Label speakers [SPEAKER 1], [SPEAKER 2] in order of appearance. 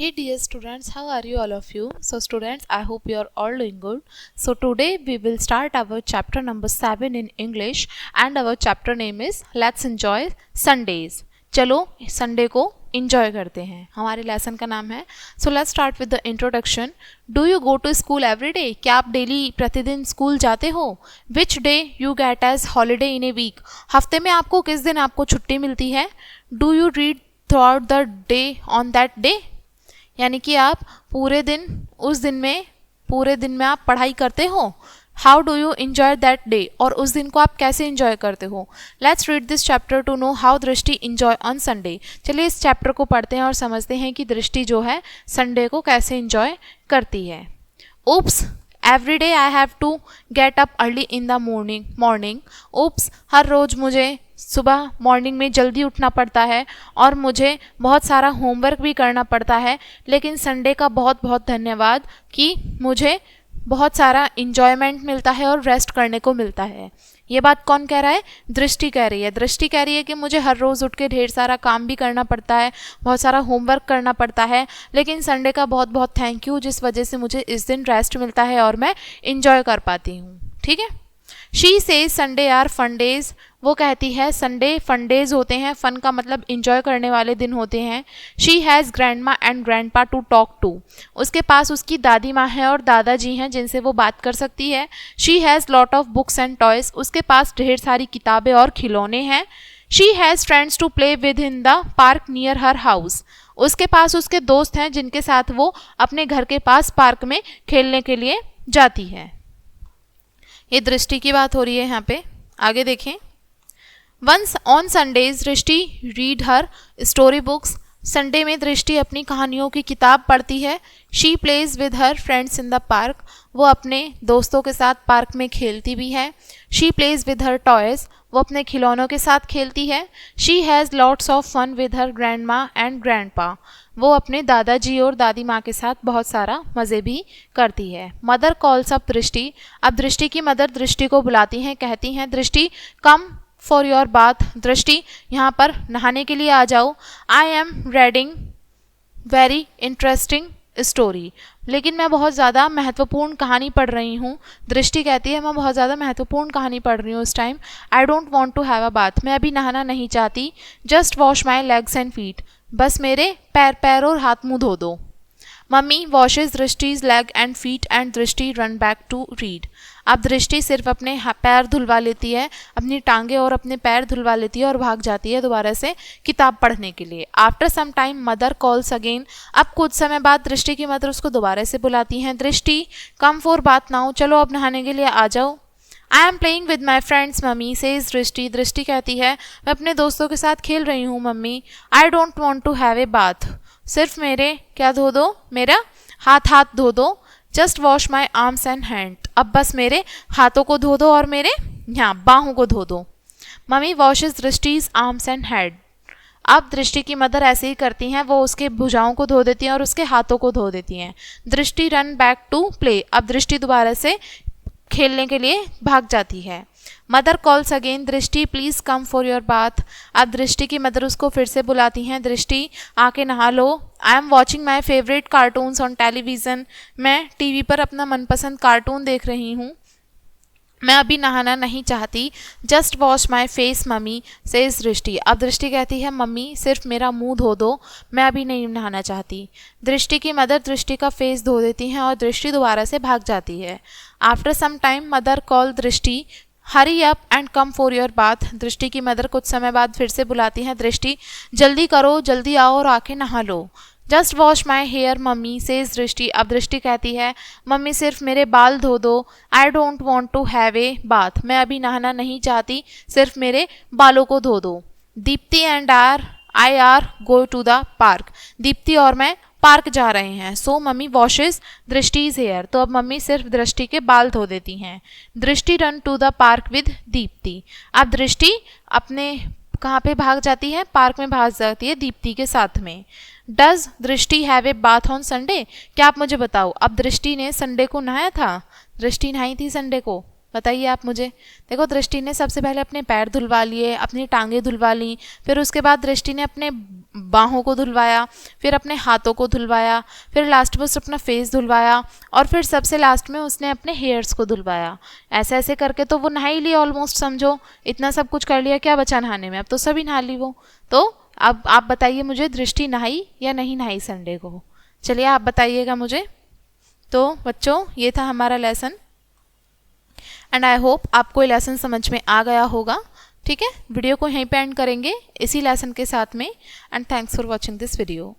[SPEAKER 1] Hey dear students, how are you all of you? So students, I hope you are all doing good. So today we will start our chapter number 7 in English and our chapter name is Let's Enjoy Sundays. चलो Sunday को enjoy करते हैं. हमारे lesson का नाम है. So let's start with the introduction. Do you go to school every day? क्या आप डेली प्रतिदिन स्कूल जाते हो? Which day you get as holiday in a week? हफ्ते में आपको किस दिन आपको छुट्टी मिलती है? Do you read throughout the day on that day? यानी कि आप पूरे दिन में आप पढ़ाई करते हो. How do you enjoy that day? और उस दिन को आप कैसे इंजॉय करते हो? Let's read this chapter to know how Drishti enjoy on Sunday. चलिए इस चैप्टर को पढ़ते हैं और समझते हैं कि दृष्टि जो है संडे को कैसे इंजॉय करती है. Oops, every day I have to get up early in the morning. Oops, हर रोज़ मुझे सुबह मॉर्निंग में जल्दी उठना पड़ता है और मुझे बहुत सारा होमवर्क भी करना पड़ता है, लेकिन संडे का बहुत बहुत धन्यवाद कि मुझे बहुत सारा इन्जॉयमेंट मिलता है और रेस्ट करने को मिलता है. ये बात कौन कह रहा है? दृष्टि कह रही है. दृष्टि कह रही है कि मुझे हर रोज़ उठ के ढेर सारा काम भी करना पड़ता है, बहुत सारा होमवर्क करना पड़ता है, लेकिन संडे का बहुत बहुत थैंक यू जिस वजह से मुझे इस दिन रेस्ट मिलता है और मैं इंजॉय कर पाती हूँ. ठीक है. She says Sunday are fun days. वो कहती है संडे फन डेज होते हैं. फन का मतलब इंजॉय करने वाले दिन होते हैं. She has grandma and grandpa to talk to. उसके पास उसकी दादी माँ हैं और दादाजी हैं जिनसे वो बात कर सकती है. She has lot of books and toys. उसके पास ढेर सारी किताबें और खिलौने हैं. She has friends to play with in the park near her house. उसके पास उसके दोस्त हैं जिनके साथ वो अपने घर के पास पार्क में खेलने के लिए जाती है. ये दृष्टि की बात हो रही है यहाँ पे. आगे देखें. वंस ऑन संडेज दृष्टि रीड हर स्टोरी बुक्स. संडे में दृष्टि अपनी कहानियों की किताब पढ़ती है. She plays with her friends in the park. वो अपने दोस्तों के साथ पार्क में खेलती भी है. She plays with her toys. वो अपने खिलौनों के साथ खेलती है. She has lots of fun with her grandma and grandpa. वो अपने दादाजी और दादी माँ के साथ बहुत सारा मज़े भी करती है. मदर कॉल्स अप दृष्टि. अब दृष्टि की मदर दृष्टि को बुलाती हैं. कहती हैं दृष्टि कम फॉर योर बाथ. दृष्टि यहाँ पर नहाने के लिए आ जाओ. I am reading very interesting story. लेकिन मैं बहुत ज़्यादा महत्वपूर्ण कहानी पढ़ रही हूँ. दृष्टि कहती है मैं बहुत ज़्यादा महत्वपूर्ण कहानी पढ़ रही हूँ इस time. I don't want to have a bath. मैं अभी नहाना नहीं चाहती. Just wash my legs and feet. बस मेरे पैर और हाथ मुँह धो दो. Mummy washes Drishti's leg and feet and Drishti run back to read. अब दृष्टि सिर्फ अपने पैर धुलवा लेती है, अपनी टांगे और अपने पैर धुलवा लेती है और भाग जाती है दोबारा से किताब पढ़ने के लिए. After some time mother calls again. अब कुछ समय बाद दृष्टि की मदर उसको दोबारा से बुलाती हैं. दृष्टि कम फॉर बाथ नाउ. चलो अब नहाने के लिए आ जाओ. I am playing with my friends mummy says दृष्टि. दृष्टि कहती है मैं अपने दोस्तों के साथ खेल रही हूँ मम्मी. I don't want to have a bath. सिर्फ मेरे क्या धो दो? मेरा हाथ धो दो. Just wash my arms and hand. अब बस मेरे हाथों को धो दो और मेरे यहाँ बाहों को धो दो. Mummy washes Drishti's arms and head. अब दृष्टि की मदर ऐसे ही करती हैं. वो उसके भुजाओं को धो देती हैं और उसके हाथों को धो देती हैं. Drishti run back to play. अब दृष्टि दोबारा से खेलने के लिए भाग जाती है. मदर कॉल्स अगेन दृष्टि please come for your bath. अब दृष्टि की मदर उसको फिर से बुलाती हैं. दृष्टि आके नहा लो. I am watching my favourite cartoons on television. मैं टीवी पर अपना मनपसंद कार्टून देख रही हूँ. मैं अभी नहाना नहीं चाहती. Just wash my face mummy says Drishti. अब दृष्टि कहती है मम्मी सिर्फ मेरा मुंह धो दो. मैं अभी नहीं नहाना चाहती. दृष्टि की मदर दृष्टि का फेस धो देती हैं और दृष्टि दोबारा से भाग जाती है. After some time mother call Drishti hurry up and come for your bath. Drishti की मदर कुछ समय बाद फिर से बुलाती हैं. दृष्टि जल्दी करो, जल्दी आओ और आके नहा लो. Just wash my hair mummy says Drishti. अब दृष्टि कहती है मम्मी सिर्फ मेरे बाल धो दो. I don't want to have a bath. मैं अभी नहाना नहीं चाहती. सिर्फ मेरे बालों को धो दो. Deepti and I are go to the park. Deepti और मैं पार्क जा रहे हैं. So mummy washes Drishti's hair. तो अब मम्मी सिर्फ दृष्टि के बाल धो देती हैं. Drishti run to the park with Dipti. अब दृष्टि अपने कहाँ पे भाग जाती है? पार्क में भाग जाती है दीप्ति के साथ में. डज दृष्टि have a bath on Sunday. क्या आप मुझे बताओ अब दृष्टि ने संडे को नहाया था? दृष्टि नहाई थी संडे को? बताइए आप मुझे। देखो दृष्टि ने सबसे पहले अपने पैर धुलवा लिए, अपनी टांगें धुलवा ली, फिर उसके बाद दृष्टि ने अपने बाहों को धुलवाया, फिर अपने हाथों को धुलवाया, फिर लास्ट में उसने अपना फेस धुलवाया और फिर सबसे लास्ट में उसने अपने हेयर्स को धुलवाया। ऐसे ऐसे करके तो वो नहा ही ली ऑलमोस्ट, समझो इतना सब कुछ कर लिया, क्या बचा नहाने में, अब तो सभी नहा ली वो। तो अब आप बताइए मुझे, दृष्टि नहाई या नहीं नहाई संडे को? चलिए आप बताइएगा मुझे। तो बच्चों ये था हमारा लेसन एंड आई होप आपको ये लेसन समझ में आ गया होगा। ठीक है, वीडियो को यहीं पे एंड करेंगे इसी लेसन के साथ में and thanks for watching this video.